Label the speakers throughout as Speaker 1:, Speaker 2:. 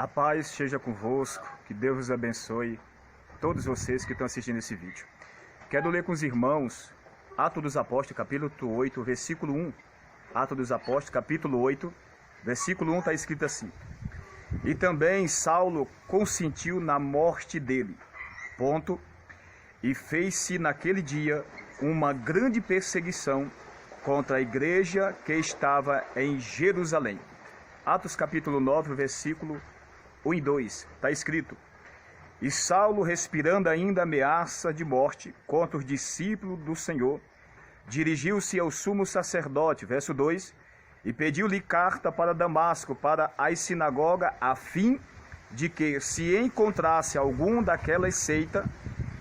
Speaker 1: A paz seja convosco, que Deus vos abençoe, todos vocês que estão assistindo esse vídeo. Quero ler com os irmãos Atos dos Apóstolos, capítulo 8, versículo 1. Atos dos Apóstolos, capítulo 8, versículo 1 está escrito assim: E também Saulo consentiu na morte dele, e fez-se naquele dia uma grande perseguição contra a igreja que estava em Jerusalém. Atos capítulo 9, versículo 1 e 2, está escrito: E Saulo, respirando ainda ameaça de morte contra os discípulos do Senhor, dirigiu-se ao sumo sacerdote, verso 2, e pediu-lhe carta para Damasco, para as sinagogas, a fim de que, se encontrasse algum daquelas seitas,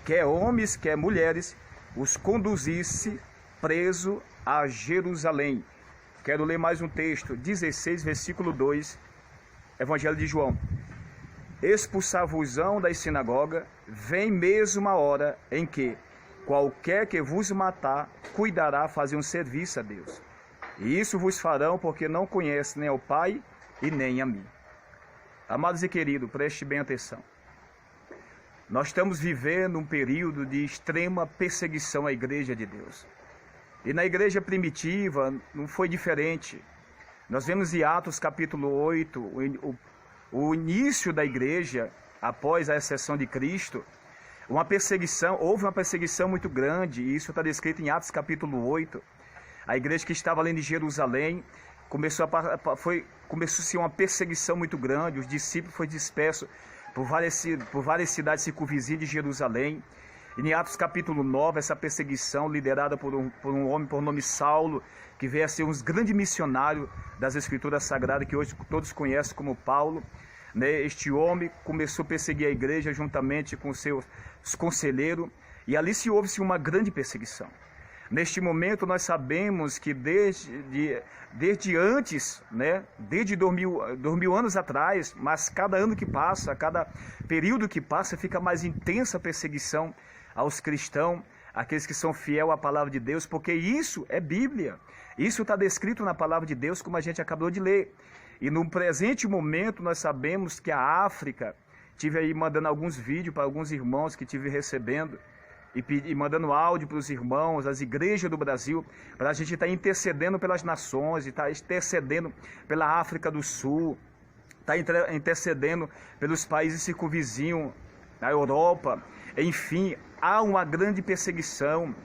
Speaker 1: quer homens, quer mulheres, os conduzisse preso a Jerusalém. Quero ler mais um texto, 16, versículo 2, Evangelho de João. Expulsar-vos-ão das sinagogas, vem mesmo a hora em que qualquer que vos matar, cuidará fazer um serviço a Deus. E isso vos farão porque não conhecem nem ao Pai e nem a mim. Amados e queridos, preste bem atenção. Nós estamos vivendo um período de extrema perseguição à Igreja de Deus. E na igreja primitiva não foi diferente. Nós vemos em Atos capítulo 8, o início da igreja, após a ascensão de Cristo, houve uma perseguição muito grande, e isso está descrito em Atos capítulo 8. A igreja que estava além de Jerusalém, começou-se uma perseguição muito grande, os discípulos foram dispersos por várias cidades circunvizinhas de Jerusalém. E em Atos capítulo 9, essa perseguição liderada por um homem por nome Saulo, que veio a ser um grande missionário das Escrituras Sagradas, que hoje todos conhecem como Paulo. Este homem começou a perseguir a igreja juntamente com seus conselheiros, e ali houve-se uma grande perseguição. Neste momento nós sabemos que desde antes, desde 2000 anos atrás, mas cada ano que passa, cada período que passa, fica mais intensa a perseguição aos cristãos, aqueles que são fiéis à palavra de Deus, porque isso é Bíblia, isso está descrito na palavra de Deus, como a gente acabou de ler. E no presente momento nós sabemos que a África, tive aí mandando alguns vídeos para alguns irmãos que tive recebendo, e mandando áudio para os irmãos, as igrejas do Brasil, para a gente estar intercedendo pelas nações, estar intercedendo pela África do Sul, estar intercedendo pelos países circunvizinhos, na Europa. Enfim, há uma grande perseguição,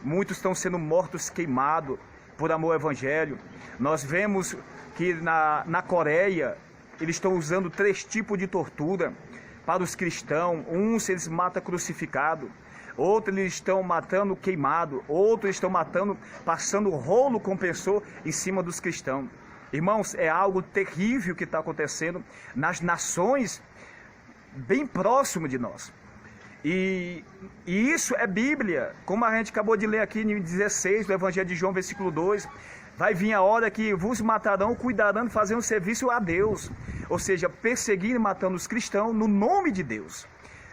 Speaker 1: muitos estão sendo mortos, queimados por amor ao Evangelho. Nós vemos que na Coreia, eles estão usando 3 tipos de tortura para os cristãos. Uns eles matam crucificado, outros eles estão matando queimado, outros estão matando, passando rolo compressor em cima dos cristãos. Irmãos, é algo terrível que está acontecendo nas nações bem próximo de nós. E isso é Bíblia, como a gente acabou de ler aqui em 16 do Evangelho de João, versículo 2. Vai vir a hora que vos matarão, cuidarão de fazer um serviço a Deus. Ou seja, perseguindo e matando os cristãos no nome de Deus.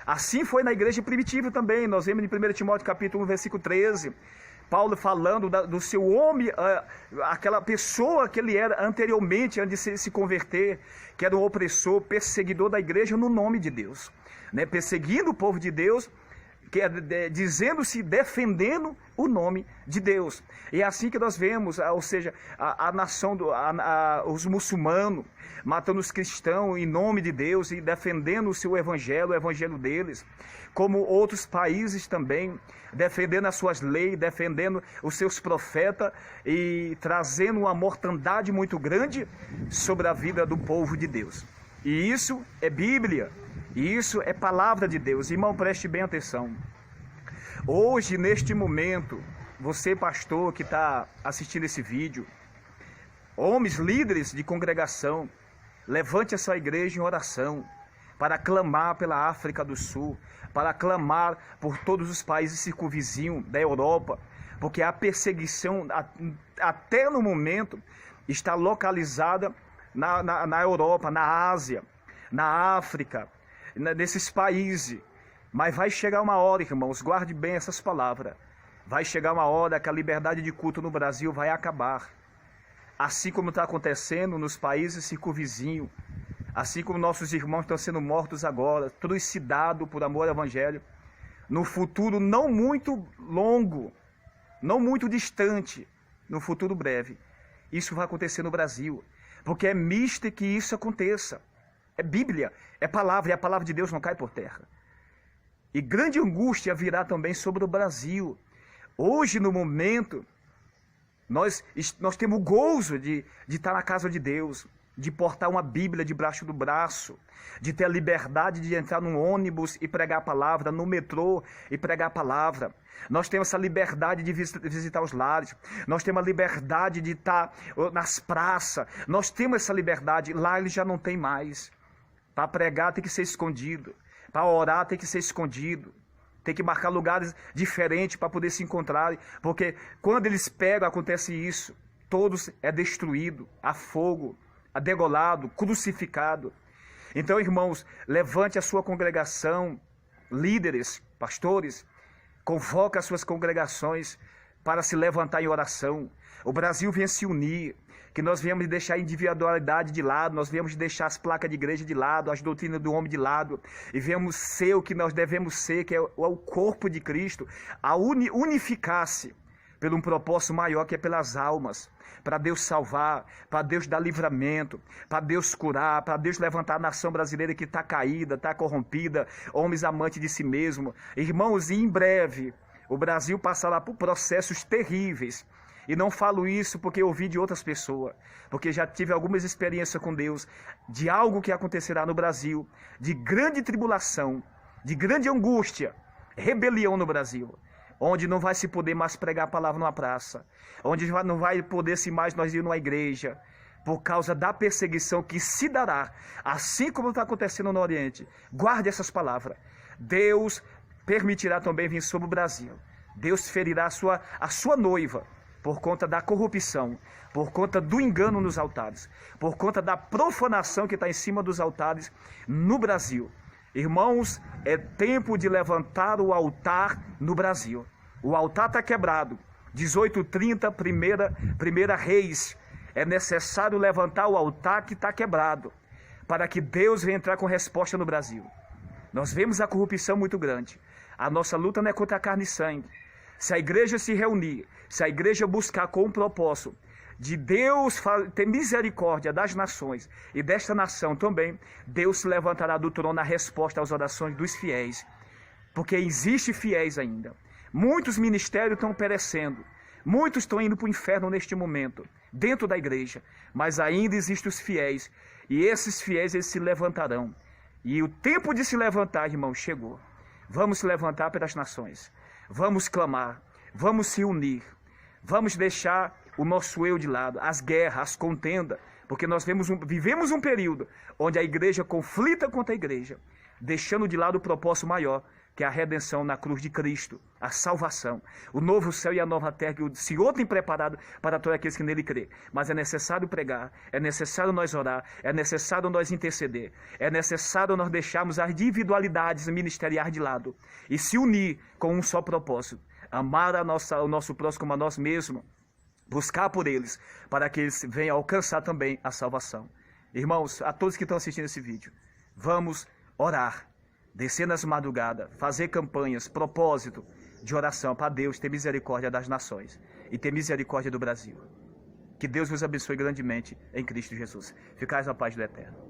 Speaker 1: Assim foi na igreja primitiva também. Nós vemos em 1 Timóteo capítulo 1, versículo 13, Paulo falando do seu homem, aquela pessoa que ele era anteriormente, antes de se converter, que era um opressor, perseguidor da igreja no nome de Deus. Perseguindo o povo de Deus, dizendo-se, defendendo o nome de Deus. E é assim que nós vemos, ou seja, a nação, os muçulmanos, matando os cristãos em nome de Deus e defendendo o seu evangelho, o evangelho deles. Como outros países também, defendendo as suas leis, defendendo os seus profetas e trazendo uma mortandade muito grande sobre a vida do povo de Deus. E isso é Bíblia. E isso é palavra de Deus. Irmão, preste bem atenção. Hoje, neste momento, você, pastor, que está assistindo esse vídeo, homens, líderes de congregação, levante a sua igreja em oração para clamar pela África do Sul, para clamar por todos os países circunvizinhos da Europa, porque a perseguição, até no momento, está localizada na Europa, na Ásia, na África, nesses países. Mas vai chegar uma hora, irmãos, guarde bem essas palavras, vai chegar uma hora que a liberdade de culto no Brasil vai acabar, assim como está acontecendo nos países circunvizinhos. assim como nossos irmãos estão sendo mortos agora, trucidados por amor ao Evangelho, no futuro não muito longo, não muito distante, no futuro breve, isso vai acontecer no Brasil, porque é misto que isso aconteça. É Bíblia, é palavra, e a palavra de Deus não cai por terra. E grande angústia virá também sobre o Brasil. Hoje, no momento, nós temos o gozo de estar na casa de Deus, de portar uma Bíblia debaixo do braço, de ter a liberdade de entrar num ônibus e pregar a palavra, no metrô e pregar a palavra. Nós temos essa liberdade de visitar os lares, nós temos a liberdade de estar nas praças, nós temos essa liberdade, lá ele já não tem mais. Para pregar tem que ser escondido, para orar tem que ser escondido, tem que marcar lugares diferentes para poder se encontrarem, porque quando eles pegam acontece isso, todos é destruído, a fogo, a degolado, crucificado. Então, irmãos, levante a sua congregação, líderes, pastores, convoque as suas congregações para se levantar em oração. O Brasil vem se unir, que nós viemos deixar a individualidade de lado, nós viemos deixar as placas de igreja de lado, as doutrinas do homem de lado, e viemos ser o que nós devemos ser, que é o corpo de Cristo, a unificar-se por um propósito maior, que é pelas almas, para Deus salvar, para Deus dar livramento, para Deus curar, para Deus levantar a nação brasileira que está caída, está corrompida, homens amantes de si mesmo. Irmãos, e em breve o Brasil passará por processos terríveis. E não falo isso porque eu ouvi de outras pessoas, porque já tive algumas experiências com Deus, de algo que acontecerá no Brasil, de grande tribulação, de grande angústia, rebelião no Brasil, onde não vai se poder mais pregar a palavra numa praça, onde não vai poder se mais nós ir numa igreja, por causa da perseguição que se dará, assim como está acontecendo no Oriente. Guarde essas palavras. Deus permitirá também vir sobre o Brasil. Deus ferirá a sua noiva, por conta da corrupção, por conta do engano nos altares, por conta da profanação que está em cima dos altares no Brasil. Irmãos, é tempo de levantar o altar no Brasil. O altar está quebrado. 18:30, primeira Reis. É necessário levantar o altar que está quebrado, para que Deus venha entrar com resposta no Brasil. Nós vemos a corrupção muito grande. A nossa luta não é contra a carne e sangue. Se a igreja se reunir, se a igreja buscar com o propósito de Deus ter misericórdia das nações e desta nação também, Deus se levantará do trono na resposta às orações dos fiéis. Porque existe fiéis ainda. Muitos ministérios estão perecendo. Muitos estão indo para o inferno neste momento, dentro da igreja. Mas ainda existem os fiéis. E esses fiéis, eles se levantarão. E o tempo de se levantar, irmão, chegou. Vamos se levantar pelas nações. Vamos clamar, vamos se unir, vamos deixar o nosso eu de lado, as guerras, as contendas, porque nós vivemos um período onde a igreja conflita contra a igreja, deixando de lado o propósito maior, que é a redenção na cruz de Cristo, a salvação, o novo céu e a nova terra que o Senhor tem preparado para todos aqueles que nele crê. Mas é necessário pregar, é necessário nós orar, é necessário nós interceder, é necessário nós deixarmos as individualidades ministeriais de lado e se unir com um só propósito, amar o nosso próximo como a nós mesmos, buscar por eles, para que eles venham alcançar também a salvação. Irmãos, a todos que estão assistindo esse vídeo, vamos orar, descer nas madrugadas, fazer campanhas, propósito de oração para Deus ter misericórdia das nações e ter misericórdia do Brasil. Que Deus vos abençoe grandemente em Cristo Jesus. Ficais na paz do Eterno.